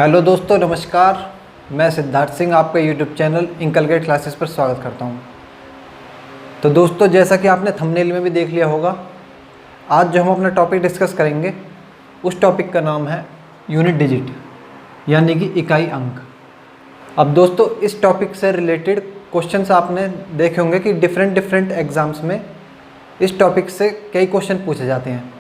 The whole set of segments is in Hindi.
हेलो दोस्तों, नमस्कार। मैं सिद्धार्थ सिंह आपका यूट्यूब चैनल इंकलगेट क्लासेस पर स्वागत करता हूं। तो दोस्तों, जैसा कि आपने थंबनेल में भी देख लिया होगा, आज जो हम अपना टॉपिक डिस्कस करेंगे उस टॉपिक का नाम है यूनिट डिजिट, यानी कि इकाई अंक। अब दोस्तों, इस टॉपिक से रिलेटेड क्वेश्चंस आपने देखे होंगे कि डिफरेंट एग्ज़ाम्स में इस टॉपिक से कई क्वेश्चन पूछे जाते हैं।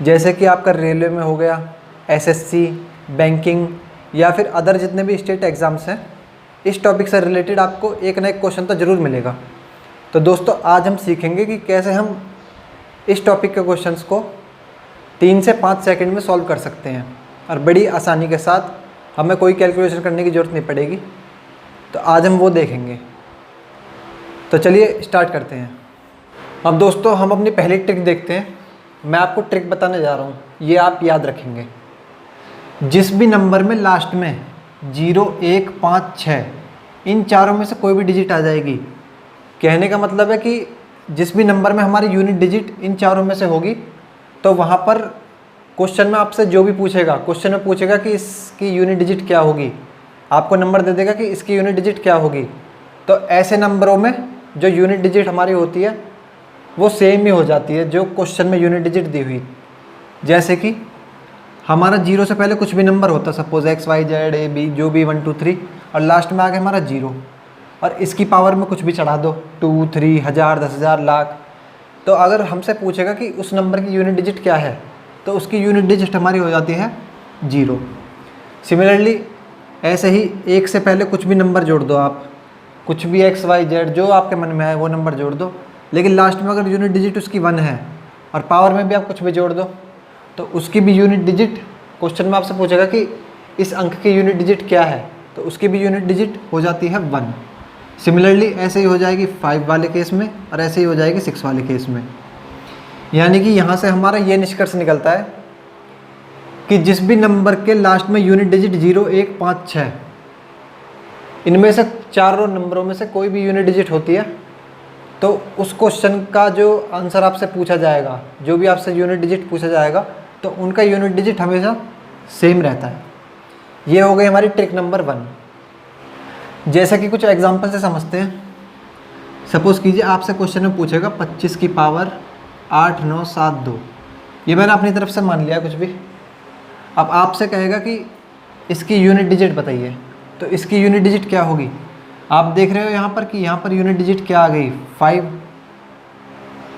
जैसे कि आपका रेलवे में हो गया, एसएससी, बैंकिंग या फिर अदर जितने भी स्टेट एग्ज़ाम्स हैं, इस टॉपिक से रिलेटेड आपको एक ना एक क्वेश्चन तो ज़रूर मिलेगा। तो दोस्तों, आज हम सीखेंगे कि कैसे हम इस टॉपिक के क्वेश्चंस को 3 से 5 सेकंड में सॉल्व कर सकते हैं और बड़ी आसानी के साथ, हमें कोई कैलकुलेशन करने की ज़रूरत नहीं पड़ेगी। तो आज हम वो देखेंगे। तो चलिए स्टार्ट करते हैं। अब दोस्तों, हम अपनी पहली ट्रिक देखते हैं। मैं आपको ट्रिक बताने जा रहा हूँ, ये आप याद रखेंगे। जिस भी नंबर में लास्ट में 0, 1, 5, 6 इन चारों में से कोई भी डिजिट आ जाएगी, कहने का मतलब है कि जिस भी नंबर में हमारी यूनिट डिजिट इन चारों में से होगी, तो वहाँ पर क्वेश्चन में आपसे जो भी पूछेगा, क्वेश्चन में पूछेगा कि इसकी यूनिट डिजिट क्या होगी, आपको नंबर दे देगा कि इसकी यूनिट डिजिट क्या होगी। तो ऐसे नंबरों में जो यूनिट डिजिट हमारी होती है वो सेम ही हो जाती है जो क्वेश्चन में यूनिट डिजिट दी हुई। जैसे कि हमारा 0 से पहले कुछ भी नंबर होता, suppose x, y, z, a, b, जो भी 1, 2, 3, और लास्ट में आगे हमारा 0, और इसकी पावर में कुछ भी चढ़ा दो, 2, 3, 1000, 10,000, लाख। तो अगर हमसे पूछेगा कि उस नंबर की यूनिट डिजिट क्या है, तो उसकी यूनिट डिजिट हमारी हो जाती है 0। सिमिलरली ऐसे ही 1 से पहले कुछ भी नंबर जोड़ दो, आप कुछ भी x, y, z जो आपके मन में है वो नंबर जोड़ दो, लेकिन लास्ट में अगर यूनिट डिजिट उसकी 1 है और पावर में भी आप कुछ भी जोड़ दो, तो उसकी भी यूनिट डिजिट, क्वेश्चन में आपसे पूछेगा कि इस अंक की यूनिट डिजिट क्या है, तो उसकी भी यूनिट डिजिट हो जाती है 1। सिमिलरली ऐसे ही हो जाएगी 5 वाले केस में, और ऐसे ही हो जाएगी 6 वाले केस में। यानी कि यहाँ से हमारा ये निष्कर्ष निकलता है कि जिस भी नंबर के लास्ट में यूनिट डिजिट 0, 1, 5, 6 इनमें से चारों नंबरों में से कोई भी यूनिट डिजिट होती है, तो उस क्वेश्चन का जो आंसर आपसे पूछा जाएगा, जो भी आपसे यूनिट डिजिट पूछा जाएगा, तो उनका यूनिट डिजिट हमेशा सेम रहता है। ये हो गई हमारी ट्रिक नंबर 1। जैसे कि कुछ एग्जांपल से समझते हैं। सपोज़ कीजिए आपसे क्वेश्चन में पूछेगा 25 की पावर 8, 9, 7, 2। ये मैंने अपनी तरफ से मान लिया कुछ भी। अब आपसे कहेगा कि इसकी यूनिट डिजिट बताइए, तो इसकी यूनिट डिजिट क्या होगी। आप देख रहे हो यहाँ पर कि यहाँ पर यूनिट डिजिट क्या आ गई, 5।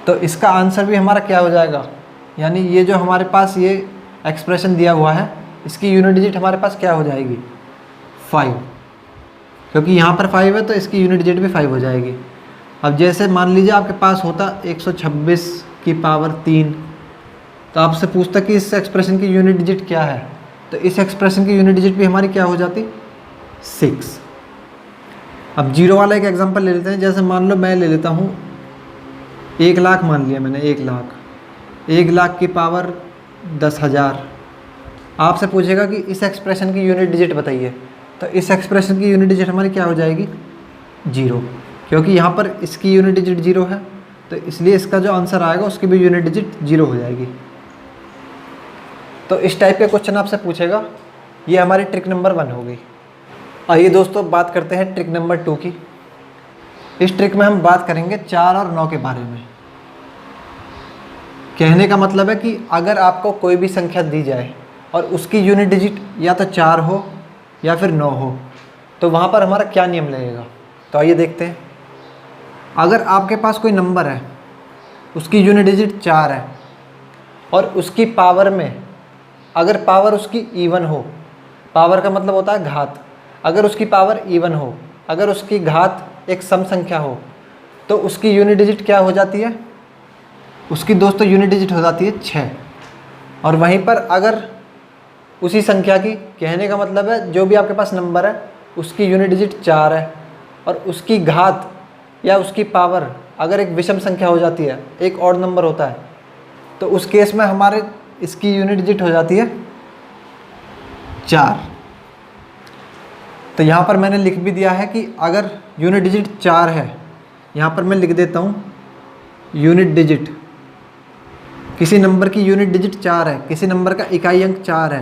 तो इसका आंसर भी हमारा क्या हो जाएगा, यानी ये जो हमारे पास ये एक्सप्रेशन दिया हुआ है, इसकी यूनिट डिजिट हमारे पास क्या हो जाएगी, 5। क्योंकि यहाँ पर 5 है तो इसकी यूनिट डिजिट भी 5 हो जाएगी। अब जैसे मान लीजिए आपके पास होता 126 की पावर 3, तो आपसे पूछता कि इस एक्सप्रेशन की यूनिट डिजिट क्या है, तो इस एक्सप्रेशन की यूनिट डिजिट भी हमारी क्या हो जाती, 6। अब 0 वाला एक एग्जांपल ले लेते हैं। जैसे मान लो मैं ले लेता हूँ 1 लाख, मान लिया मैंने 1 लाख, 1 लाख की पावर 10,000। आपसे पूछेगा कि इस एक्सप्रेशन की यूनिट डिजिट बताइए, तो इस एक्सप्रेशन की यूनिट डिजिट हमारी क्या हो जाएगी, 0। क्योंकि यहाँ पर इसकी यूनिट डिजिट 0 है, तो इसलिए इसका जो आंसर आएगा उसकी भी यूनिट डिजिट 0 हो जाएगी। तो इस टाइप के क्वेश्चन आपसे पूछेगा। ये हमारी ट्रिक नंबर 1 हो गई। आइए दोस्तों, बात करते हैं ट्रिक नंबर 2 की। इस ट्रिक में हम बात करेंगे 4 और 9 के बारे में। कहने का मतलब है कि अगर आपको कोई भी संख्या दी जाए और उसकी यूनिट डिजिट या तो 4 हो या फिर 9 हो, तो वहाँ पर हमारा क्या नियम लगेगा। तो आइए देखते हैं। अगर आपके पास कोई नंबर है, उसकी यूनिट डिजिट 4 है, और उसकी पावर में, अगर पावर उसकी इवन हो, पावर का मतलब होता है घात, अगर उसकी पावर इवन हो, अगर उसकी घात एक सम संख्या हो, तो उसकी यूनिट डिजिट क्या हो जाती है, उसकी दोस्तों यूनिट डिजिट हो जाती है 6। और वहीं पर अगर उसी संख्या की, कहने का मतलब है जो भी आपके पास नंबर है उसकी यूनिट डिजिट 4 है, और उसकी घात या उसकी पावर अगर एक विषम संख्या हो जाती है, एक ऑड नंबर होता है, तो उस केस में हमारे इसकी यूनिट डिजिट हो जाती है 4। तो यहाँ पर मैंने लिख भी दिया है कि अगर यूनिट डिजिट 4 है, यहाँ पर मैं लिख देता हूँ यूनिट डिजिट, किसी नंबर की यूनिट डिजिट 4 है, किसी नंबर का इकाई अंक 4 है,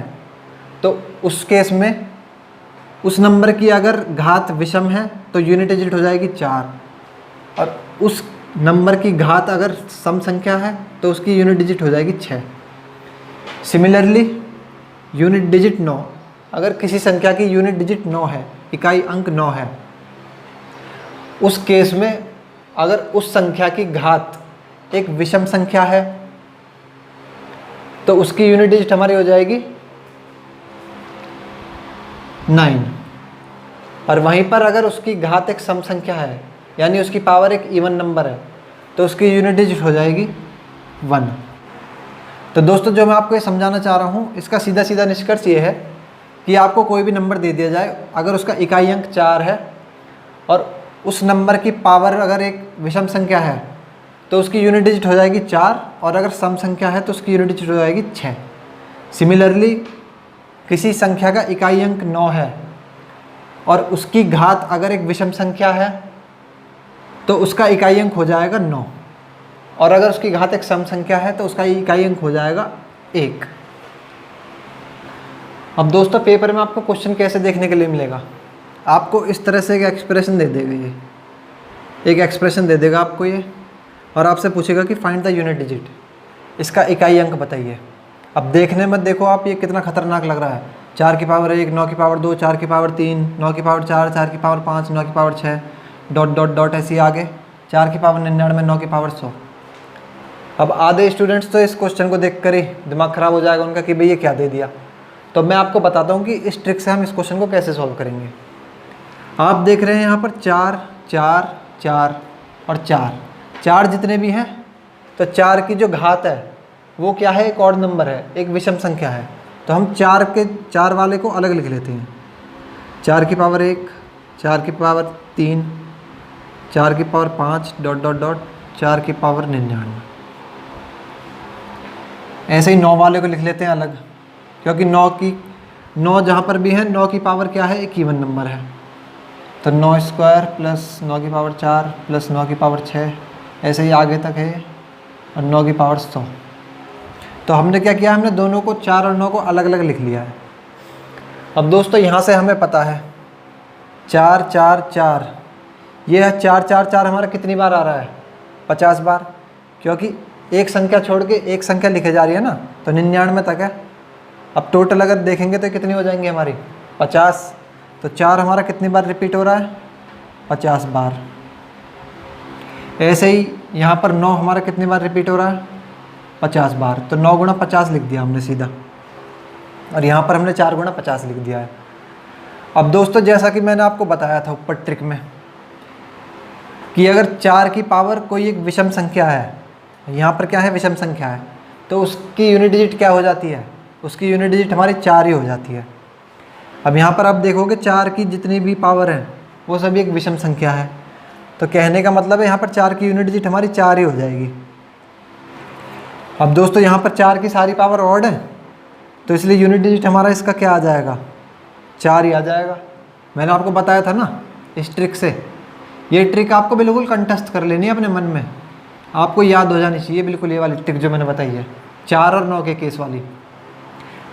तो उस केस में उस नंबर की अगर घात विषम है तो यूनिट डिजिट हो जाएगी 4, और उस नंबर की घात अगर सम संख्या है तो उसकी यूनिट डिजिट हो जाएगी 6। सिमिलरली यूनिट डिजिट 9, अगर किसी संख्या की यूनिट डिजिट 9 है, इकाई अंक 9 है, उस केस में अगर उस संख्या की घात एक विषम संख्या है तो उसकी यूनिट डिजिट हमारी हो जाएगी 9। और वहीं पर अगर उसकी घात एक सम संख्या है, यानी उसकी पावर एक इवन नंबर है, तो उसकी यूनिट डिजिट हो जाएगी 1। तो दोस्तों जो मैं आपको ये समझाना चाह रहा हूँ, इसका सीधा सीधा निष्कर्ष ये है कि आपको कोई भी नंबर दे दिया जाए, अगर उसका इकाई अंक 4 है और उस नंबर की पावर अगर एक विषम संख्या है तो उसकी यूनिट डिजिट हो जाएगी 4, और अगर सम संख्या है तो उसकी यूनिट डिजिट हो जाएगी 6। सिमिलरली किसी संख्या का इकाई अंक 9 है और उसकी घात अगर एक विषम संख्या है तो उसका इकाई अंक हो जाएगा 9, और अगर उसकी घात एक सम संख्या है तो उसका इकाई अंक हो जाएगा 1। अब दोस्तों पेपर में आपको क्वेश्चन कैसे देखने के लिए मिलेगा, आपको इस तरह से एक एक्सप्रेशन दे देगा, ये एक एक्सप्रेशन दे देगा आपको ये, और आपसे पूछेगा कि फाइंड द यूनिट डिजिट, इसका इकाई अंक बताइए। अब देखने में देखो आप ये कितना खतरनाक लग रहा है, 4 की पावर 1, 9 की पावर 2, 4 की पावर 3, 9 की पावर 4, 4 की पावर 5, 9 की पावर 6, डॉट डॉट डॉट ऐसे ही आगे, 4 की पावर 99, 9 की पावर 100। अब आधे स्टूडेंट्स तो इस क्वेश्चन को देख कर ही दिमाग ख़राब हो जाएगा उनका कि भाई ये क्या दे दिया। तो मैं आपको बताता हूँ कि इस ट्रिक से हम इस क्वेश्चन को कैसे सॉल्व करेंगे। आप देख रहे हैं यहाँ पर 4, 4, 4 और 4 जितने भी हैं, तो 4 की जो घात है वो क्या है, एक ऑड नंबर है, एक विषम संख्या है। तो हम 4 वाले को अलग लिख लेते हैं, 4 की पावर 1, 4 की पावर 3, 4 की पावर 5, डॉट डॉट डॉट, 4 की पावर 99। ऐसे ही 9 वाले को लिख लेते हैं अलग, क्योंकि 9 जहाँ पर भी है 9 की पावर क्या है, एक इवन नंबर है। तो 9 स्क्वायर प्लस 9 की पावर 4 प्लस 9 की पावर 6, ऐसे ही आगे तक है, और 9 की पावर 100। तो हमने क्या किया, हमने दोनों को 4 और 9 को अलग अलग लिख लिया है। अब दोस्तों यहाँ से हमें पता है 4, 4, 4, ये है 4, 4, 4 हमारा कितनी बार आ रहा है, 50 बार, क्योंकि एक संख्या छोड़ के एक संख्या लिखे जा रही है ना, तो 99 तक है। अब टोटल अगर देखेंगे तो कितनी हो जाएंगी हमारी, 50। तो 4 हमारा कितनी बार रिपीट हो रहा है, 50 बार। ऐसे ही यहाँ पर 9 हमारा कितनी बार रिपीट हो रहा है, 50 बार। तो 9 गुणा 50 लिख दिया हमने सीधा, और यहाँ पर हमने 4 गुणा 50 लिख दिया है। अब दोस्तों जैसा कि मैंने आपको बताया था ऊपर ट्रिक में कि अगर 4 की पावर कोई एक विषम संख्या है, यहाँ पर क्या है, विषम संख्या है, तो उसकी यूनिट डिजिट क्या हो जाती है, उसकी यूनिट डिजिट हमारी 4 ही हो जाती है। अब यहाँ पर आप देखोगे 4 की जितनी भी पावर है वो सभी एक विषम संख्या है, तो कहने का मतलब है यहाँ पर 4 की यूनिट डिजिट हमारी 4 ही हो जाएगी। अब दोस्तों यहाँ पर 4 की सारी पावर ऑड है, तो इसलिए यूनिट डिजिट हमारा इसका क्या आ जाएगा, 4 ही आ जाएगा। मैंने आपको बताया था ना इस ट्रिक से, ये ट्रिक आपको बिल्कुल कंठस्थ कर लेनी है अपने मन में, आपको याद हो जानी चाहिए बिल्कुल ये वाली ट्रिक जो मैंने बताई है, 4 और 9 के केस वाली।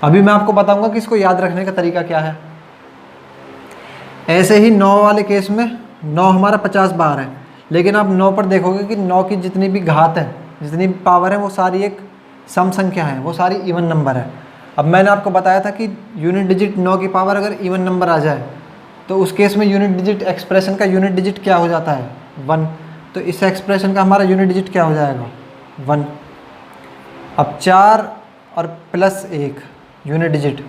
अभी मैं आपको बताऊंगा कि इसको याद रखने का तरीका क्या है। ऐसे ही 9 वाले केस में 9 हमारा 50 बार है, लेकिन आप 9 पर देखोगे कि 9 की जितनी भी घात है, जितनी भी पावर है, वो सारी एक सम संख्या है, वो सारी इवन नंबर है। अब मैंने आपको बताया था कि यूनिट डिजिट 9 की पावर अगर इवन नंबर आ जाए तो उस केस में यूनिट डिजिट एक्सप्रेशन का यूनिट डिजिट क्या हो जाता है, 1। तो इस एक्सप्रेशन का हमारा यूनिट डिजिट क्या हो जाएगा, 1। अब 4 और प्लस 1 यूनिट डिजिट।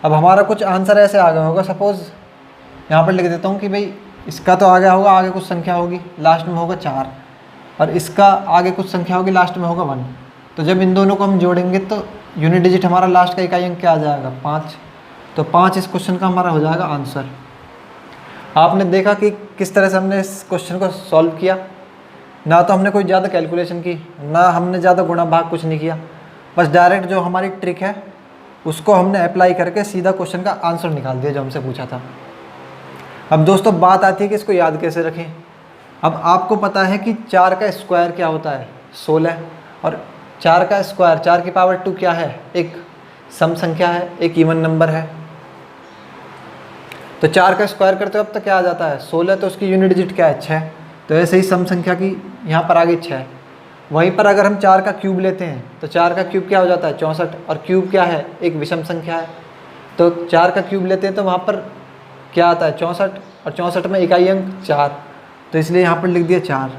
अब हमारा कुछ आंसर ऐसे आ गया होगा, सपोज़ यहाँ पर लिख देता हूँ कि भाई इसका तो आ गया होगा, आगे कुछ संख्या होगी, लास्ट में होगा 4, और इसका आगे कुछ संख्या होगी, लास्ट में होगा 1। तो जब इन दोनों को हम जोड़ेंगे तो यूनिट डिजिट हमारा लास्ट का इकाई अंक क्या आ जाएगा, 5। तो 5 इस क्वेश्चन का हमारा हो जाएगा आंसर। आपने देखा कि किस तरह से हमने इस क्वेश्चन को सॉल्व किया, ना तो हमने कोई ज़्यादा कैलकुलेशन की, ना हमने ज़्यादा गुणा भाग कुछ नहीं किया, बस डायरेक्ट जो हमारी ट्रिक है उसको हमने अप्लाई करके सीधा क्वेश्चन का आंसर निकाल दिया जो हमसे पूछा था। अब दोस्तों बात आती है कि इसको याद कैसे रखें। अब आपको पता है कि 4 का स्क्वायर क्या होता है, 16, और 4 का स्क्वायर 4 की पावर 2 क्या है, 1। सम संख्या है, एक इवन नंबर है। तो 4 का स्क्वायर करते हो अब तक क्या आ जाता है 16, तो उसकी यूनिट डिजिट क्या है 6। तो ऐसे ही सम संख्या की यहाँ पर आ गई 6। वहीं पर अगर हम 4 का क्यूब लेते हैं तो 4 का क्यूब क्या हो जाता है 64, और क्यूब क्या है एक विषम संख्या है। तो 4 का क्यूब लेते हैं तो वहाँ पर क्या आता है 64, और 64 में इकाई अंक 4, तो इसलिए यहाँ पर लिख दिया 4।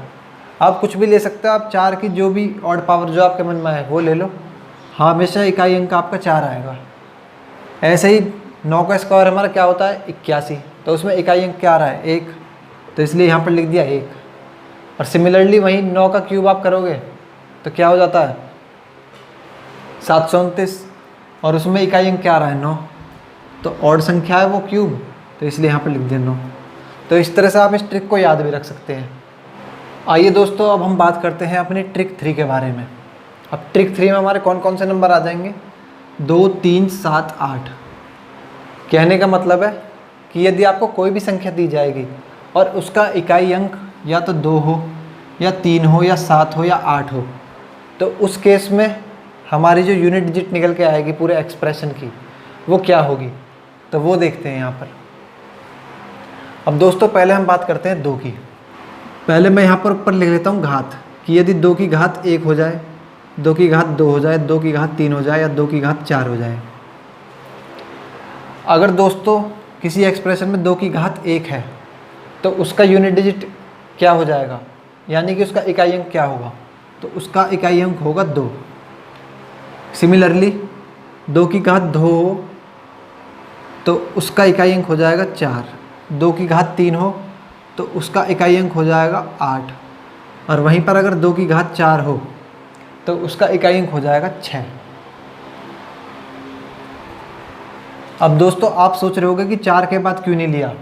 आप कुछ भी ले सकते हो, आप 4 की जो भी ऑड पावर जो आपके मन में आए वो ले लो, हाँ हमेशा इकाई अंक आपका 4 आएगा। ऐसे ही 9 का स्क्वायर हमारा क्या होता है 81, तो उसमें इकाई अंक क्या आ रहा है 1, तो इसलिए यहाँ पर लिख दिया 1। और सिमिलरली वहीं 9 का क्यूब आप करोगे तो क्या हो जाता है 729, और उसमें इकाई अंक क्या आ रहा है 9, तो ऑड संख्या है वो क्यूब, तो इसलिए यहाँ पर लिख दिया 9। तो इस तरह से आप इस ट्रिक को याद भी रख सकते हैं। आइए दोस्तों अब हम बात करते हैं अपनी ट्रिक 3 के बारे में। अब ट्रिक 3 में हमारे कौन कौन से नंबर आ जाएंगे 2, 3, 7, 8। कहने का मतलब है कि यदि आपको कोई भी संख्या दी जाएगी और उसका इकाई अंक या तो 2 हो या 3 हो या 7 हो या 8 हो, तो उस केस में हमारी जो यूनिट डिजिट निकल के आएगी पूरे एक्सप्रेशन की वो क्या होगी, तो वो देखते हैं यहाँ पर। अब दोस्तों पहले हम बात करते हैं 2 की। पहले मैं यहाँ पर ऊपर लिख लेता हूँ घात, कि यदि 2 की घात 1 हो जाए, 2 की घात 2 हो जाए, 2 की घात 3 हो जाए या 2 की घात 4 हो जाए। अगर दोस्तों किसी एक्सप्रेशन में 2 की घात 1 है तो उसका यूनिट डिजिट क्या हो जाएगा, यानी कि उसका इकाई अंक क्या होगा, तो उसका इकाई अंक होगा 2। सिमिलरली 2 की घात 2 हो तो उसका इकाई अंक हो जाएगा 4, 2 की घात 3 हो तो उसका इकाई अंक हो जाएगा 8, और वहीं पर अगर 2 की घात 4 हो तो उसका इकाई अंक हो जाएगा 6। अब दोस्तों आप सोच रहे होगे कि 4 के बाद क्यों नहीं लिया।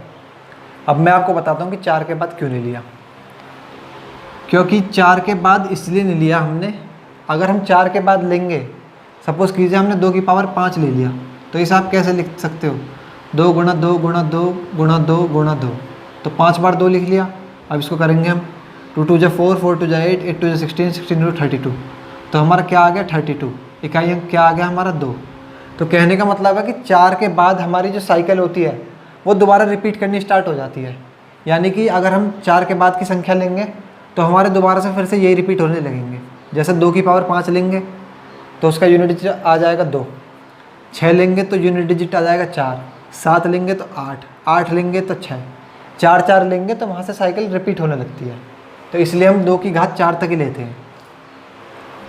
अब मैं आपको बताता हूँ कि 4 के बाद क्यों नहीं लिया। क्योंकि 4 के बाद इसलिए नहीं लिया हमने, अगर हम 4 के बाद लेंगे, सपोज़ कीजिए हमने 2 की पावर 5 ले लिया, तो इसे आप कैसे लिख सकते हो 2 गुणा 2 गुणा 2 गुणा 2 गुणा 2, तो 5 बार 2 लिख लिया। अब इसको करेंगे हम 2 2 जा 4, 4 2 जा 8, 8 2 जा 16, 16 2 32, तो हमारा क्या आ गया 32। इकाई अंक क्या आ गया हमारा 2। तो कहने का मतलब है कि 4 के बाद हमारी जो साइकिल होती है वो दोबारा रिपीट करनी स्टार्ट हो जाती है। यानी कि अगर हम 4 के बाद की संख्या लेंगे तो हमारे दोबारा से फिर से यही रिपीट होने लगेंगे। जैसे 2 की पावर 5 लेंगे तो उसका यूनिट डिजिट आ जाएगा 2, 6 लेंगे तो यूनिट डिजिट आ जाएगा 4, 7 लेंगे तो 8, 8 लेंगे तो 6, 4 4 लेंगे तो वहाँ से साइकिल रिपीट होने लगती है। तो इसलिए हम 2 की घात 4 तक ही लेते हैं।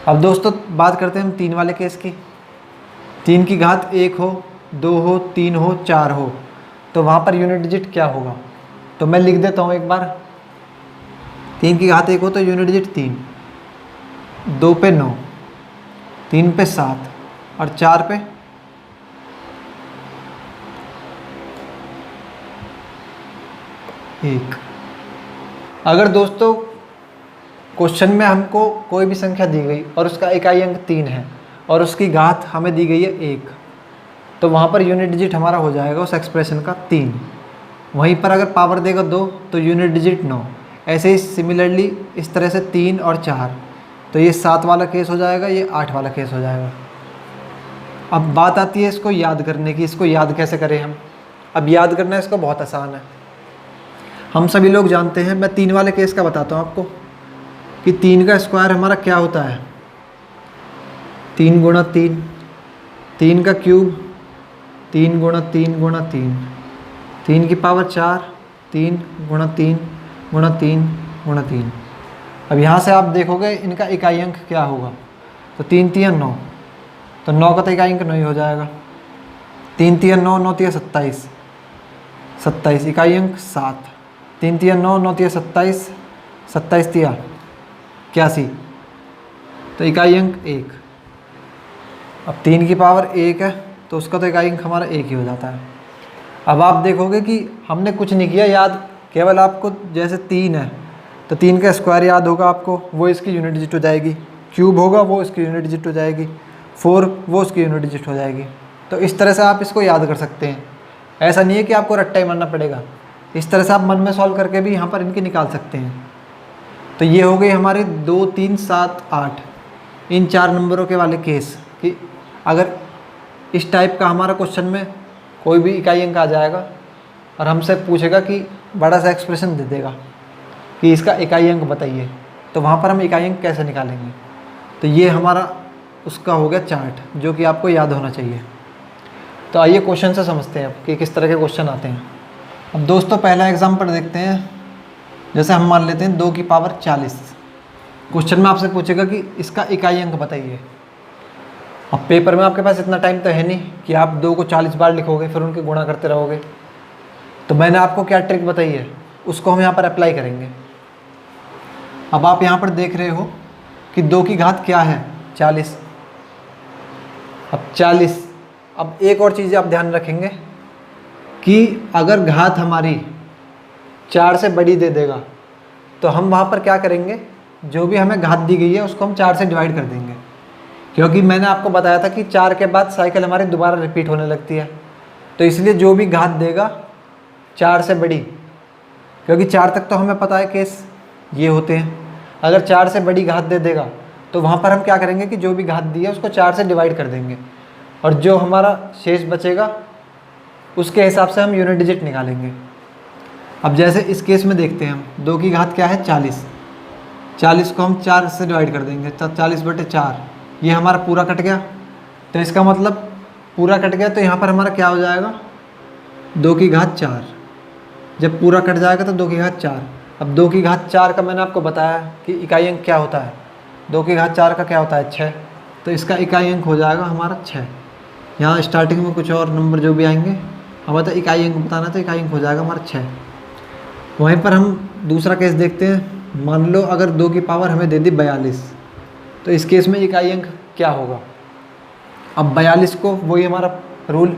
अब दोस्तों बात करते हैं हम 3 वाले केस की। 3 की घात 1 हो, 2 हो, 3 हो, 4 हो, तो वहाँ पर यूनिट डिजिट क्या होगा, तो मैं लिख देता हूँ एक बार। 3 की घात 1 हो तो यूनिट डिजिट 3, 2 पे 9, 3 पे 7 और 4 पे 1। अगर दोस्तों क्वेश्चन में हमको कोई भी संख्या दी गई और उसका इकाई अंक 3 है और उसकी घात हमें दी गई है 1, तो वहाँ पर यूनिट डिजिट हमारा हो जाएगा उस एक्सप्रेशन का 3। वहीं पर अगर पावर देगा 2 तो यूनिट डिजिट 9। ऐसे ही सिमिलरली इस तरह से 3 और 4, तो ये 7 वाला केस हो जाएगा, ये 8 वाला केस हो जाएगा। अब बात आती है इसको याद करने की। इसको याद कैसे करें हम। अब याद करना इसको बहुत आसान है, हम सभी लोग जानते हैं। मैं 3 वाले केस का बताता हूँ आपको कि 3 का स्क्वायर हमारा क्या होता है 3 गुणा 3, 3 का क्यूब 3 गुणा 3 गुणा 3, 3 की पावर 4, 3 गुणा 3 गुणा 3 गुणा 3। अब यहाँ से आप देखोगे इनका इकाई अंक क्या होगा, तो 3 3 9, तो 9 का तो इकाई अंक 9 ही हो जाएगा। 3 3 9, 9 3 27, 27 इकाई अंक 7, 3 3 9, 9 3 27, 27 3 81, तो इकाई अंक 1। अब 3 की पावर 1 है तो उसका तो इकाई अंक हमारा 1 ही हो जाता है। अब आप देखोगे कि हमने कुछ नहीं किया याद, केवल आपको जैसे 3 है तो 3 का स्क्वायर याद होगा आपको, वो इसकी यूनिट डिजिट हो जाएगी। क्यूब होगा वो इसकी यूनिट डिजिट हो जाएगी। 4 वो उसकी यूनिट डिजिट हो जाएगी। तो इस तरह से आप इसको याद कर सकते हैं। ऐसा नहीं है कि आपको रट्टा ही मारना पड़ेगा, इस तरह से आप मन में सॉल्व करके भी यहाँ पर इनकी निकाल सकते हैं। तो ये हो गई हमारे 2 3 7 8 इन 4 नंबरों के वाले केस कि अगर इस टाइप का हमारा क्वेश्चन में कोई भी इकाई अंक आ जाएगा और हमसे पूछेगा कि बड़ा सा एक्सप्रेशन दे देगा कि इसका इकाई अंक बताइए, तो वहाँ पर हम इकाई अंक कैसे निकालेंगे। तो ये हमारा उसका हो गया चार्ट, जो कि आपको याद होना चाहिए। तो आइए क्वेश्चन से समझते हैं अब कि किस तरह के क्वेश्चन आते हैं। अब दोस्तों पहला एग्जाम्पल देखते हैं। जैसे हम मान लेते हैं 2 की पावर 40। क्वेश्चन में आपसे पूछेगा कि इसका इकाई अंक बताइए। अब पेपर में आपके पास इतना टाइम तो है नहीं कि आप 2 को 40 बार लिखोगे फिर उनके गुणा करते रहोगे। तो मैंने आपको क्या ट्रिक बताई है उसको हम यहाँ पर अप्लाई करेंगे। अब आप यहाँ पर देख रहे हो कि 2 की घात क्या है 40। अब 40, अब एक और चीज़ आप ध्यान रखेंगे कि अगर घात हमारी 4 से बड़ी दे देगा तो हम वहाँ पर क्या करेंगे, जो भी हमें घात दी गई है उसको हम 4 से डिवाइड कर देंगे, क्योंकि मैंने आपको बताया था कि 4 के बाद साइकिल हमारी दोबारा रिपीट होने लगती है। तो इसलिए जो भी घात देगा 4 से बड़ी, क्योंकि 4 तक तो हमें पता है केस ये होते हैं, अगर 4 से बड़ी घात दे देगा तो वहाँ पर हम क्या करेंगे कि जो भी घात दी है उसको 4 से डिवाइड कर देंगे और जो हमारा शेष बचेगा उसके हिसाब से हम यूनिट डिजिट निकालेंगे। अब जैसे इस केस में देखते हैं हम 2 की घात क्या है 40। 40 को हम 4 से डिवाइड कर देंगे, तो 40/4 ये हमारा पूरा कट गया। तो इसका मतलब पूरा कट गया, तो यहाँ पर हमारा क्या हो जाएगा 2 की घात 4। जब पूरा कट जाएगा तो 2 की घात 4। अब 2 की घात 4 का मैंने आपको बताया कि इकाई अंक क्या होता है। 2 की घात 4 का क्या होता है 6। तो इसका इकाई अंक हो जाएगा हमारा 6। यहाँ स्टार्टिंग में कुछ और नंबर जो भी आएंगे हमें तो इकाई अंक बताना, तो इकाई अंक हो जाएगा हमारा 6। वहीं पर हम दूसरा केस देखते हैं। मान लो अगर 2 की पावर हमें दे दी 42, तो इस केस में इकाई अंक क्या होगा। अब 42 को वही हमारा रूल,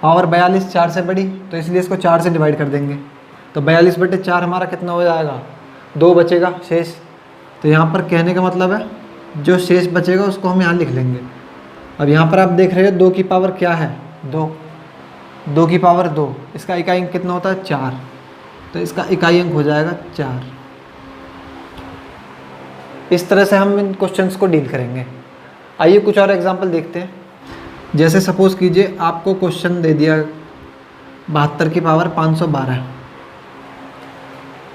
पावर 42 4 से बड़ी, तो इसलिए इसको 4 से डिवाइड कर देंगे। तो 42/4 हमारा कितना हो जाएगा 2 बचेगा शेष। तो यहाँ पर कहने का मतलब है जो शेष बचेगा उसको हम यहाँ लिख लेंगे। अब यहाँ पर आप देख रहे हो 2 की पावर क्या है 2, 2 की पावर 2, इसका इकाई अंक कितना होता है 4। तो इसका इकाई अंक हो जाएगा 4। इस तरह से हम इन क्वेश्चंस को डील करेंगे। आइए कुछ और एग्जांपल देखते हैं। जैसे सपोज़ कीजिए आपको क्वेश्चन दे दिया 72 की पावर 512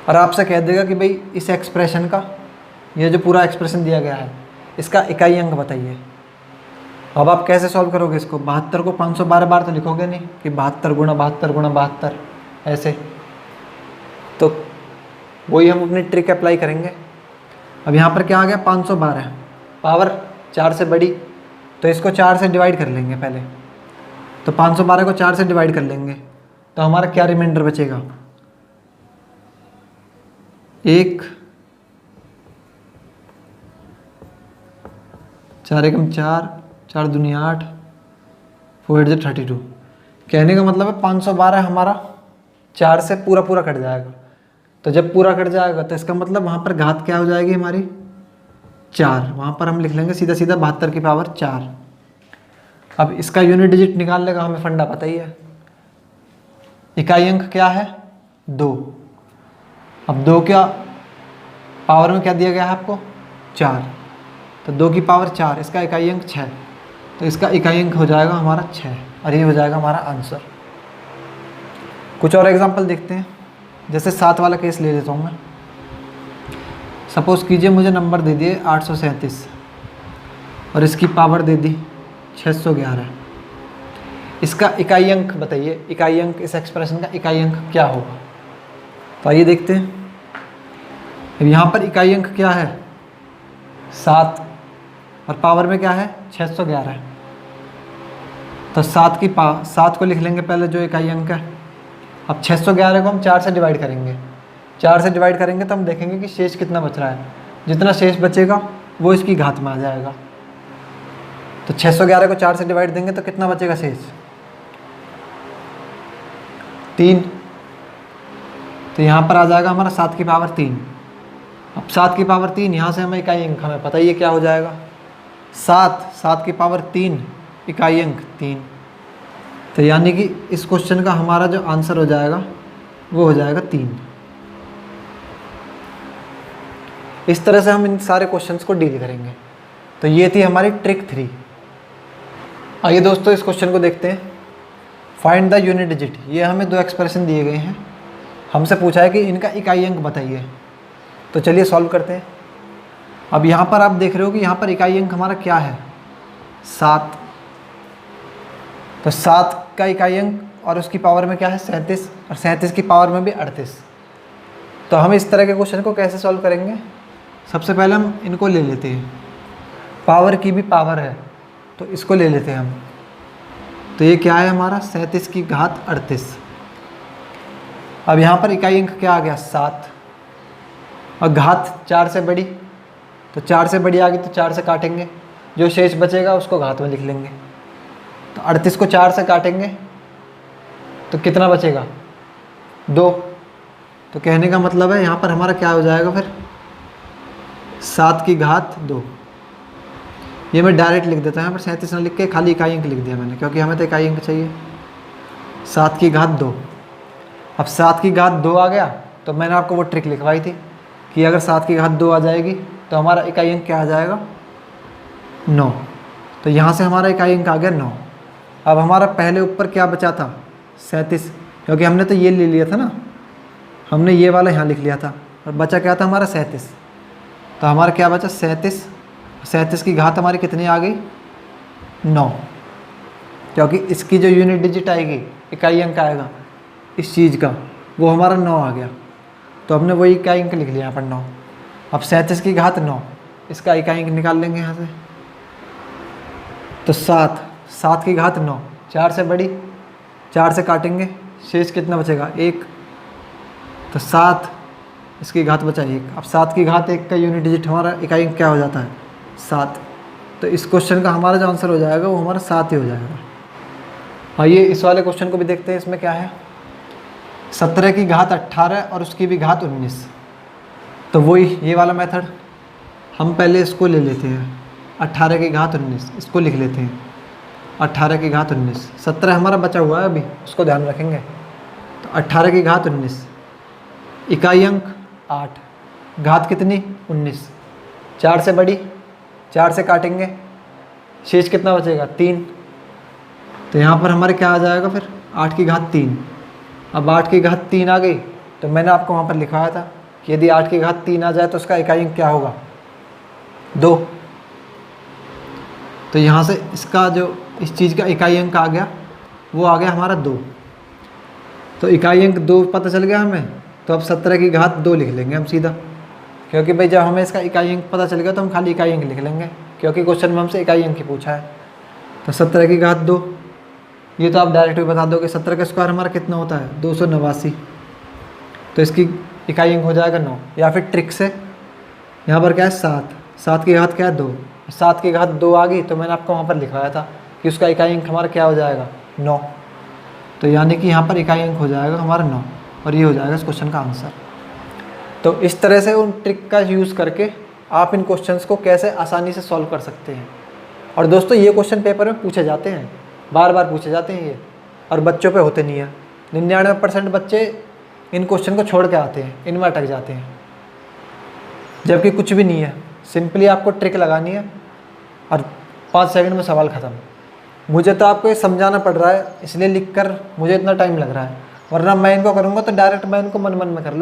और आपसे कह देगा कि भाई इस एक्सप्रेशन का, ये जो पूरा एक्सप्रेशन दिया गया है, इसका इकाई अंक बताइए। अब आप कैसे सॉल्व करोगे इसको। 72 को 512 बार तो लिखोगे नहीं कि 72 गुणा 72 गुणा 72 ऐसे, तो वही हम अपनी ट्रिक अप्लाई करेंगे। अब यहाँ पर क्या आ गया 512, पावर 4 से बड़ी, तो इसको 4 से डिवाइड कर लेंगे पहले। तो 512 को 4 से डिवाइड कर लेंगे तो हमारा क्या रिमाइंडर बचेगा 1, 4 एकम 4, 4 दूनी 8, 4 8 32। कहने का मतलब है 512 हमारा 4 से पूरा कट जाएगा। तो जब पूरा कट जाएगा तो इसका मतलब वहाँ पर घात क्या हो जाएगी हमारी 4। वहाँ पर हम लिख लेंगे सीधा 72 की पावर 4। अब इसका यूनिट डिजिट निकालने का हमें फंडा पता ही है। इकाई अंक क्या है 2। अब 2 क्या पावर में क्या दिया गया है आपको 4, तो 2 की पावर 4, इसका इकाई अंक 6। तो इसका इकाई अंक हो जाएगा हमारा 6 और ये हो जाएगा हमारा आंसर। कुछ और एग्जांपल देखते हैं। जैसे 7 वाला केस ले लेता हूँ मैं। सपोज़ कीजिए मुझे नंबर दे दिए 837 और इसकी पावर दे दी 611। इसका इकाई अंक बताइए। इकाई अंक, इस एक्सप्रेशन का इकाई अंक क्या होगा। तो आइए देखते हैं। अब यहाँ पर इकाई अंक क्या है 7 और पावर में क्या है 611। तो 7 को लिख लेंगे पहले जो इकाई अंक है। अब 611 को हम 4 से डिवाइड करेंगे। 4 से डिवाइड करेंगे तो हम देखेंगे कि शेष कितना बच रहा है। जितना शेष बचेगा वो इसकी घात में आ जाएगा। तो 611 को 4 से डिवाइड देंगे तो कितना बचेगा शेष 3। तो यहाँ पर आ जाएगा हमारा 7 की पावर 3। अब 7 की पावर 3 यहाँ से हमें इकाई अंक हमें पता ही है क्या हो जाएगा 7 की पावर 3 इकाई अंक 3। तो यानी कि इस क्वेश्चन का हमारा जो आंसर हो जाएगा वो हो जाएगा 3। इस तरह से हम इन सारे क्वेश्चंस को डील करेंगे। तो ये थी हमारी ट्रिक 3। आइए दोस्तों इस क्वेश्चन को देखते हैं। Find the unit digit. ये हमें दो एक्सप्रेशन दिए गए हैं, हमसे पूछा है कि इनका इकाई अंक बताइए। तो चलिए सॉल्व करते हैं। अब यहाँ पर आप देख रहे हो कि यहाँ पर इकाई अंक हमारा क्या है, 7। तो 7 का इकाई अंक और उसकी पावर में क्या है, 37, और 37 की पावर में भी 38। तो हम इस तरह के क्वेश्चन को कैसे सॉल्व करेंगे? सबसे पहले हम इनको ले लेते हैं, पावर की भी पावर है तो इसको ले लेते हैं हम। तो ये क्या है हमारा, 37 की घात 38। अब यहाँ पर इकाई अंक क्या आ गया, 7, और घात 4 से बड़ी, तो 4 से बड़ी आ गई तो 4 से काटेंगे, जो शेष बचेगा उसको घात में लिख लेंगे। तो 38 को 4 से काटेंगे तो कितना बचेगा, 2। तो कहने का मतलब है यहाँ पर हमारा क्या हो जाएगा फिर, 7 की घात 2। ये मैं डायरेक्ट लिख देता हूँ, यहाँ पर 37 ना लिख के खाली इकाई अंक लिख दिया मैंने, क्योंकि हमें तो इकाई अंक चाहिए। 7 की घात 2। अब 7 की घात 2 आ गया तो मैंने आपको वो ट्रिक लिखवाई थी कि अगर 7 की घात 2 आ जाएगी तो हमारा इकाई अंक क्या आ जाएगा, 9। तो यहाँ से हमारा इकाई अंक आ गया 9। अब हमारा पहले ऊपर क्या बचा था, 37, क्योंकि हमने तो ये ले लिया था ना, हमने ये वाला यहाँ लिख लिया था, और बचा क्या था हमारा 37। तो हमारा क्या बचा, 37 की घात हमारी कितनी आ गई, 9। क्योंकि इसकी जो यूनिट डिजिट आएगी, इकाई अंक आएगा इस चीज़ का, वो हमारा 9 आ गया। तो हमने वही इकाई अंक लिख लिया यहाँ पर 9। अब 37 की घात 9, इसका इकाई अंक निकाल लेंगे यहाँ से। तो 7 की घात 9, 4 से बड़ी, 4 से काटेंगे, शेष कितना बचेगा, 1। तो 7, इसकी घात बचा 1। अब 7 की घात 1 का यूनिट डिजिट हमारा इकाई अंक क्या हो जाता है, 7। तो इस क्वेश्चन का हमारा जो आंसर हो जाएगा वो हमारा 7 ही हो जाएगा। आइए इस वाले क्वेश्चन को भी देखते हैं। इसमें क्या है, 17 की घात 18 और उसकी भी घात 19। तो वही ये वाला मेथड, हम पहले इसको ले लेते हैं, 18 की घात 19, इसको लिख लेते हैं, 18 की घात 19। 17 हमारा बचा हुआ है अभी, उसको ध्यान रखेंगे। तो 18 की घात 19, इकाई अंक 8, घात कितनी, 19, 4 से बड़ी, 4 से काटेंगे, शेष कितना बचेगा, 3। तो यहाँ पर हमारे क्या आ जाएगा फिर, 8 की घात 3। अब 8 की घात 3 आ गई तो मैंने आपको वहाँ पर लिखवाया था कि यदि 8 की घात 3 आ जाए तो उसका इकाई अंक क्या होगा, 2। तो यहाँ से इसका जो इस चीज़ का इकाई अंक आ गया वो आ गया हमारा 2। तो इकाई अंक 2 पता चल गया हमें। तो अब 17 की घात 2 लिख लेंगे हम सीधा, क्योंकि भाई जब हमें इसका इकाई अंक पता चल गया तो हम खाली इकाई अंक लिख लेंगे, क्योंकि क्वेश्चन में हमसे इकाई अंक ही पूछा है। तो 17 की घात 2, ये तो आप डायरेक्ट भी बता दो कि 17 का स्क्वायर हमारा कितना होता है, 289। तो इसकी इकाई अंक हो जाएगा 9। या फिर ट्रिक से यहाँ पर क्या है, 7 की घात क्या है, 2। 7 की घात 2 आ गई तो मैंने आपको वहाँ पर लिखवाया था कि उसका इकाई अंक हमारा क्या हो जाएगा, 9। तो यानी कि यहाँ पर इकाई अंक हो जाएगा हमारा 9, और ये हो जाएगा इस क्वेश्चन का आंसर। तो इस तरह से उन ट्रिक का यूज़ करके आप इन क्वेश्चंस को कैसे आसानी से सॉल्व कर सकते हैं। और दोस्तों ये क्वेश्चन पेपर में पूछे जाते हैं, बार बार पूछे जाते हैं ये, और बच्चों पे होते नहीं हैं। 99% बच्चे इन क्वेश्चन को छोड़ के आते हैं, इनमें अटक जाते हैं, जबकि कुछ भी नहीं है। सिंपली आपको ट्रिक लगानी है और 5 सेकंड में सवाल ख़त्म। मुझे तो आपको ये समझाना पड़ रहा है, इसलिए लिखकर मुझे इतना टाइम लग रहा है, वरना मैं इनको करूँगा तो डायरेक्ट मैं इनको मन में कर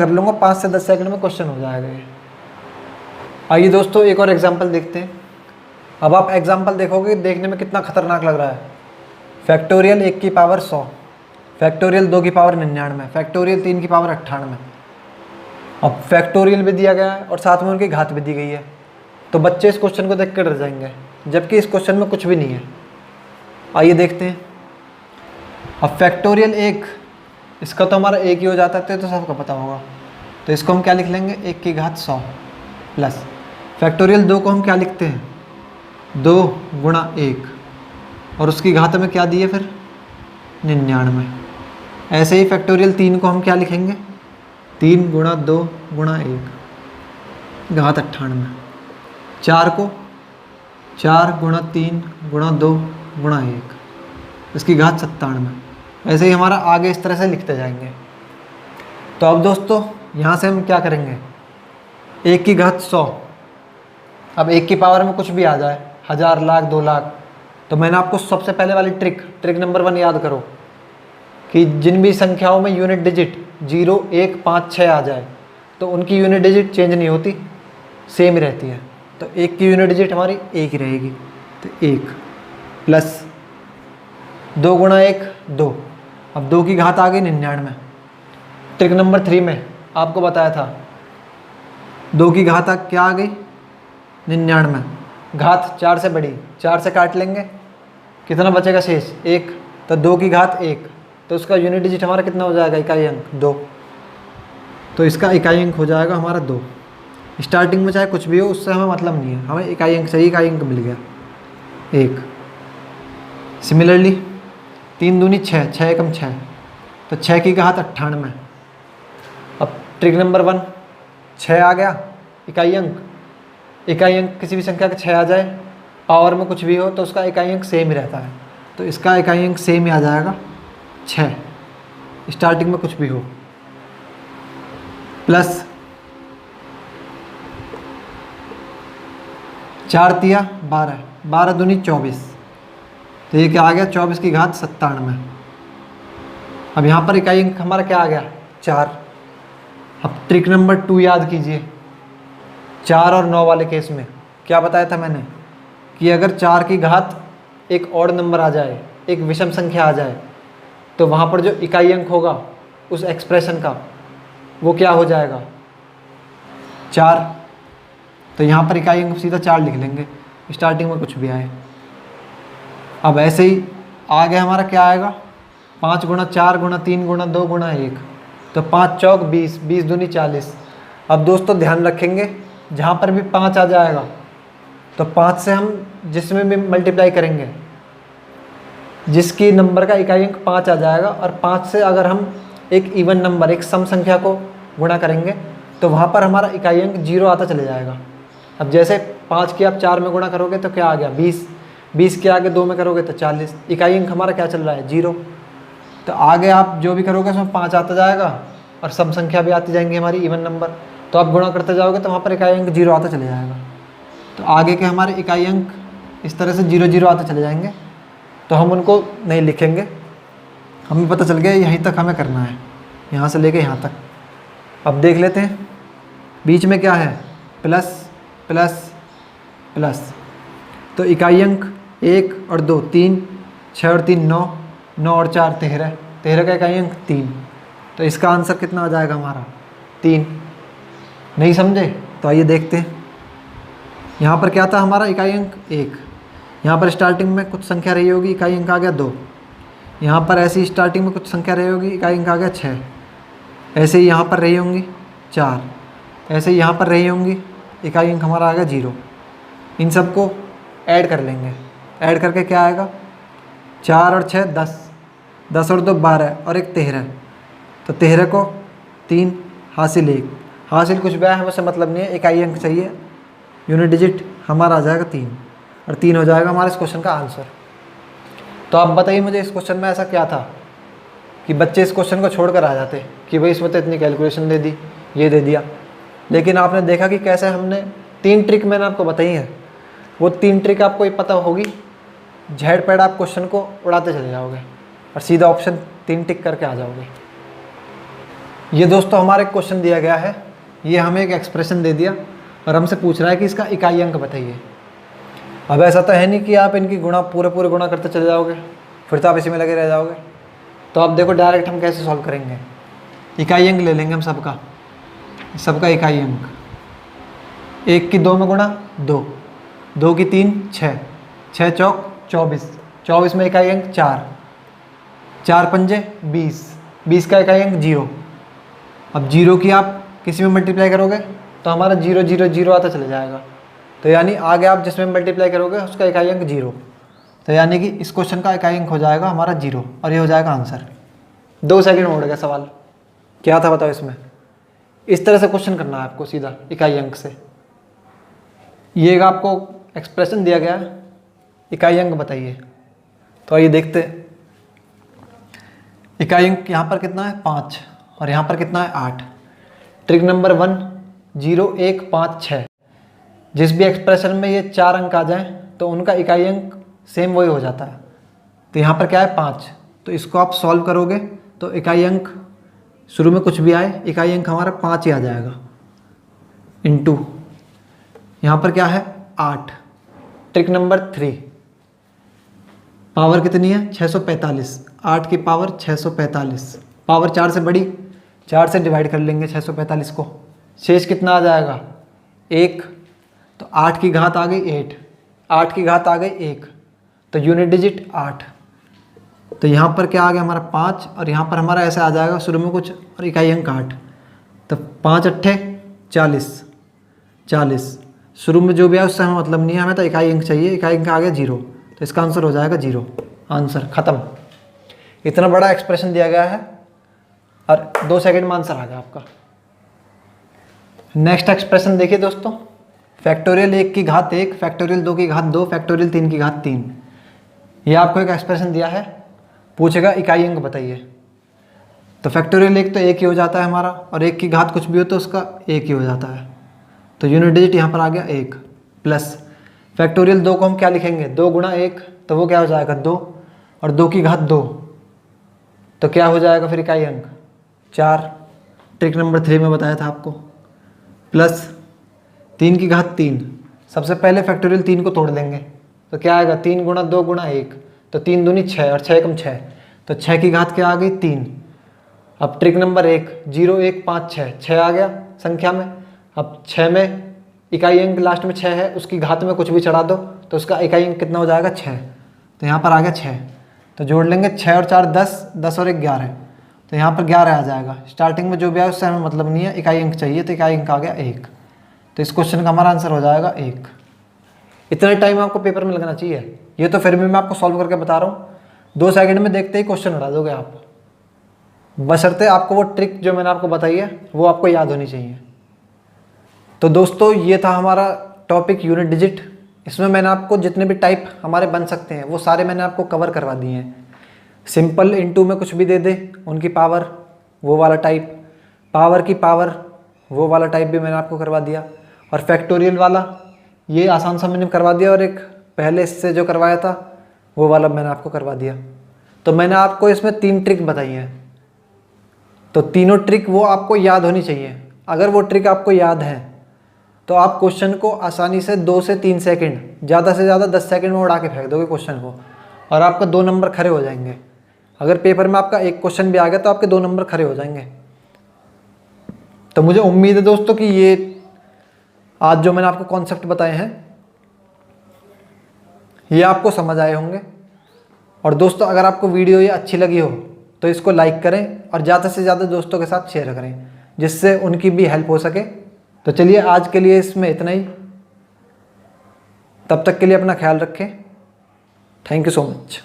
लूँगा, 5 से 10 सेकंड में क्वेश्चन हो जाएगा ये। आइए दोस्तों एक और एग्जाम्पल देखते हैं। अब आप एग्जाम्पल देखोगे, देखने में कितना खतरनाक लग रहा है। फैक्टोरियल 1 की पावर 100, फैक्टोरियल 2 की पावर 99, फैक्टोरियल 3 की पावर 98। अब फैक्टोरियल भी दिया गया है और साथ में उनकी घात भी दी गई है, तो बच्चे इस क्वेश्चन को देख कर डर जाएंगे, जबकि इस क्वेश्चन में कुछ भी नहीं है। आइए देखते हैं। अब फैक्टोरियल 1, इसका तो हमारा 1 ही हो जाता है, तो सबको पता होगा। तो इसको हम क्या लिख लेंगे, 1 की घात 100 प्लस फैक्टोरियल 2 को हम क्या लिखते हैं, 2 गुणा 1, और उसकी घात में क्या दी है फिर, 99। ऐसे ही फैक्टोरियल 3 को हम क्या लिखेंगे, 3 गुणा 2 गुणा 1, घात 98। 4 को 4 गुणा 3 गुणा 2 गुणा 1, इसकी घात 97। ऐसे ही हमारा आगे इस तरह से लिखते जाएंगे। तो अब दोस्तों यहाँ से हम क्या करेंगे, 1 की घात 100, अब 1 की पावर में कुछ भी आ जाए हज़ार, लाख, 2 लाख। तो मैंने आपको सबसे पहले वाली ट्रिक नंबर 1 याद करो कि जिन भी संख्याओं में यूनिट डिजिट 0, 1, 5, 6 आ जाए तो उनकी यूनिट डिजिट चेंज नहीं होती, सेम ही रहती है। तो 1 की यूनिट डिजिट हमारी 1 ही रहेगी, तो 1 प्लस 2 गुणा 1 2। अब 2 की घात आ गई 99। ट्रिक नंबर 3 में आपको बताया था 2 की घात क्या आ गई 99, घात 4 से बड़ी, 4 से काट लेंगे, कितना बचेगा शेष 1। तो 2 की घात 1, तो उसका यूनिट डिजिट हमारा कितना हो जाएगा, इकाई अंक 2। तो इसका इकाई अंक हो जाएगा हमारा 2। स्टार्टिंग में चाहे कुछ भी हो उससे हमें मतलब नहीं है, हमें इकाई अंक चाहिए, इकाई अंक मिल गया 1। सिमिलरली 3 दूनी 6, 6 एकम 6, तो 6 की घात 98। अब ट्रिक नंबर 1, 6 आ गया इकाई अंक, इकाई अंक किसी भी संख्या का 6 आ जाए, पावर में कुछ भी हो तो उसका इकाई अंक सेम ही रहता है, तो इसका इकाई अंक सेम ही आ जाएगा 6, स्टार्टिंग में कुछ भी हो। प्लस 4 तिया 12, 12 दूनी 24, तो ये क्या आ गया 24 की घात 97। अब यहाँ पर इकाई अंक हमारा क्या आ गया 4। अब ट्रिक नंबर 2 याद कीजिए, 4 और 9 वाले केस में क्या बताया था मैंने कि अगर 4 की घात एक ऑड नंबर आ जाए, एक विषम संख्या आ जाए, तो वहाँ पर जो इकाई अंक होगा उस एक्सप्रेशन का वो क्या हो जाएगा 4। तो यहाँ पर इकाई अंक सीधा 4 लिख लेंगे, स्टार्टिंग में कुछ भी आए। अब ऐसे ही आगे हमारा क्या आएगा 5 गुणा 4 गुणा 3 गुणा 2 गुणा 1, तो 5 चौक 20, 20 दूनी 40। अब दोस्तों ध्यान रखेंगे जहाँ पर भी 5 आ जाएगा तो 5 से हम जिसमें भी मल्टीप्लाई करेंगे, जिसकी नंबर का इकाई अंक 5 आ जाएगा, और 5 से अगर हम एक इवन नंबर, एक सम संख्या को गुणा करेंगे तो वहाँ पर हमारा इकाई अंक 0 आता चले जाएगा। अब जैसे 5 की आप 4 में गुणा करोगे तो क्या आ गया 20, 20 के आगे 2 में करोगे तो 40, इकाई अंक हमारा क्या चल रहा है 0। तो आगे आप जो भी करोगे उसमें 5 आता जाएगा और सम संख्या भी आती जाएंगी हमारी इवन नंबर, तो आप गुणा करते जाओगे तो वहाँ पर इकाई अंक 0 आता चले जाएगा। तो आगे के हमारे इकाई अंक इस तरह से 0 0 आते चले जाएंगे, तो हम उनको नहीं लिखेंगे, हमें पता चल गया यहीं तक हमें करना है, यहाँ से लेके यहाँ तक। अब देख लेते हैं बीच में क्या है, प्लस प्लस प्लस, तो इकाई अंक 1 और 2 3, 6 और 3 9, 9 और 4 13, 13 का इकाई अंक 3, तो इसका आंसर कितना आ जाएगा हमारा 3। नहीं समझे तो आइए देखते हैं। यहाँ पर क्या था हमारा इकाई अंक 1, यहाँ पर स्टार्टिंग में कुछ संख्या रही होगी, इकाई अंक आ गया 2, यहाँ पर ऐसी स्टार्टिंग में कुछ संख्या रही होगी, इकाई अंक आ गया 6, ऐसे ही यहाँ पर रही होंगी 4, ऐसे ही यहाँ पर रही होंगी, इकाई अंक हमारा आ गया 0। इन सबको ऐड कर लेंगे, ऐड करके क्या आएगा 4 और 6 10, 10 और 2 12 और 1 13, तो 13 को 3 हासिल 1, हासिल कुछ भी है हमें से मतलब नहीं है, इकाई अंक चाहिए, यूनिट डिजिट हमारा आ जाएगा 3, और 3 हो जाएगा हमारे इस क्वेश्चन का आंसर। तो आप बताइए मुझे इस क्वेश्चन में ऐसा क्या था कि बच्चे इस क्वेश्चन को छोड़कर आ जाते कि भाई इसमें तो इतनी कैलकुलेशन दे दी, ये दे दिया, लेकिन आपने देखा कि कैसे हमने 3 ट्रिक मैंने आपको बताई हैं, वो 3 ट्रिक आपको ये पता होगी, झेड़ पेड़ आप क्वेश्चन को उड़ाते चले जाओगे और सीधा ऑप्शन 3 टिक करके आ जाओगे। ये दोस्तों हमारे क्वेश्चन दिया गया है, ये हमें एक एक्सप्रेशन दे दिया और हमसे पूछ रहा है कि इसका इकाई अंक बताइए। अब ऐसा तो है नहीं कि आप इनकी गुणा पूरे गुणा करते चले जाओगे, फिर तो आप इसी में लगे रह जाओगे। तो अब देखो डायरेक्ट हम कैसे सॉल्व करेंगे, इकाई अंक ले लेंगे हम सबका इकाई अंक, 1 की 2 में गुणा 2, 2 की 3 6, 6 चौक 24, 24 में इकाई अंक 4, 4 पंजे 20, 20 का इकाई अंक 0। अब 0 की आप किसी में मल्टीप्लाई करोगे तो हमारा 0 0 0 आता चले जाएगा, तो यानी आगे आप जिसमें मल्टीप्लाई करोगे उसका इकाई अंक 0, तो यानी कि इस क्वेश्चन का इकाई अंक हो जाएगा हमारा 0 और ये हो जाएगा आंसर। 2 सेकंड में उड़ गया सवाल, क्या था बताओ इसमें। इस तरह से क्वेश्चन करना है आपको सीधा इकाई अंक से। ये आपको एक्सप्रेशन दिया गया है, इकाई अंक बताइए, तो आइए देखते हैं। इकाई अंक यहाँ पर कितना है 5 और यहाँ पर कितना है 8। ट्रिक नंबर 1 0 1 5 6, जिस भी एक्सप्रेशन में ये 4 अंक आ जाएं तो उनका इकाई अंक सेम वही हो जाता है। तो यहाँ पर क्या है 5, तो इसको आप सॉल्व करोगे तो इकाई अंक शुरू में कुछ भी आए इकाई अंक हमारा 5 ही आ जाएगा। इंटू यहाँ पर क्या है 8। ट्रिक नंबर 3, पावर कितनी है 645, 8 की पावर 645, पावर 4 से बड़ी, 4 से डिवाइड कर लेंगे 645 को, शेष कितना आ जाएगा 1। तो 8 की घात आ गई 8, 8 की घात आ गई 1, तो यूनिट डिजिट 8। तो यहाँ पर क्या आ गया हमारा 5 और यहाँ पर हमारा ऐसे आ जाएगा शुरू में कुछ और इकाई अंक 8। तो 5 अट्ठे 40, 40 शुरू में जो भी है उससे हमें मतलब नहीं है, हमें तो इकाई अंक चाहिए, इकाई अंक आ गया 0, तो इसका आंसर हो जाएगा 0। आंसर ख़त्म। इतना बड़ा एक्सप्रेशन दिया गया है और 2 सेकंड में आंसर आ गया आपका। नेक्स्ट एक्सप्रेशन देखिए दोस्तों, फैक्टोरियल 1 की घात 1, फैक्टोरियल 2 की घात 2, फैक्टोरियल 3 की घात 3। ये आपको एक एक्सप्रेशन दिया है, पूछेगा इकाई अंक बताइए। तो फैक्टोरियल 1 तो 1 ही हो जाता है हमारा, और 1 की घात कुछ भी हो तो उसका 1 ही हो जाता है। तो यूनिट डिजिट यहाँ पर आ गया 1, प्लस फैक्टोरियल 2 को हम क्या लिखेंगे 2 गुणा 1, तो वो क्या हो जाएगा 2, और 2 की घात 2, तो क्या हो जाएगा फिर इकाई अंक 4। ट्रिक नंबर 3 में बताया था आपको। प्लस 3 की घात 3, सबसे पहले फैक्टोरियल 3 को तोड़ देंगे तो क्या आएगा 3 गुणा 2 गुणा 1, तो 3 दूनी 6 और 6 कम 6, तो 6 की घात क्या आ गई 3। अब ट्रिक नंबर 1, 0 1 5 6, 6 आ गया संख्या में। अब 6 में इकाई अंक लास्ट में 6 है, उसकी घात में कुछ भी चढ़ा दो तो उसका इकाई अंक कितना हो जाएगा 6। तो यहाँ पर आ गया 6, तो जोड़ लेंगे 6 और 4 10, 10 और 1 11, तो यहाँ पर 11 आ जाएगा। स्टार्टिंग में जो भी आया उससे हमें मतलब नहीं है, इकाई अंक चाहिए, तो इकाई अंक आ गया 1। तो इस क्वेश्चन का हमारा आंसर हो जाएगा 1। इतना टाइम आपको पेपर में लगना चाहिए, ये तो फिर भी मैं आपको सॉल्व करके बता रहा हूँ। 2 सेकंड में देखते ही क्वेश्चन उड़ा दोगे आप, बशर्ते आपको वो ट्रिक जो मैंने आपको बताई है वो आपको याद होनी चाहिए। तो दोस्तों ये था हमारा टॉपिक यूनिट डिजिट। इसमें मैंने आपको जितने भी टाइप हमारे बन सकते हैं वो सारे मैंने आपको कवर करवा दिए हैं। सिंपल इनटू में कुछ भी दे दे उनकी पावर, वो वाला टाइप, पावर की पावर, वो वाला टाइप भी मैंने आपको करवा दिया, और फैक्टोरियल वाला ये आसान सा मैंने करवा दिया, और एक पहले इससे जो करवाया था वो वाला मैंने आपको करवा दिया। तो मैंने आपको इसमें 3 ट्रिक बताई हैं, तो तीनों ट्रिक वो आपको याद होनी चाहिए। अगर वो ट्रिक आपको याद है तो आप क्वेश्चन को आसानी से 2 से 3 सेकंड, ज़्यादा से ज़्यादा 10 सेकंड में उड़ा के फेंक दोगे क्वेश्चन को, और आपका 2 नंबर खड़े हो जाएंगे। अगर पेपर में आपका एक क्वेश्चन भी आ गया तो आपके 2 नंबर खड़े हो जाएंगे। तो मुझे उम्मीद है दोस्तों कि ये आज जो मैंने आपको कॉन्सेप्ट बताए हैं ये आपको समझ आए होंगे। और दोस्तों अगर आपको वीडियो ये अच्छी लगी हो तो इसको लाइक करें और ज़्यादा से ज़्यादा दोस्तों के साथ शेयर करें, जिससे उनकी भी हेल्प हो सके। तो चलिए आज के लिए इसमें इतना ही, तब तक के लिए अपना ख्याल रखें। Thank you so much.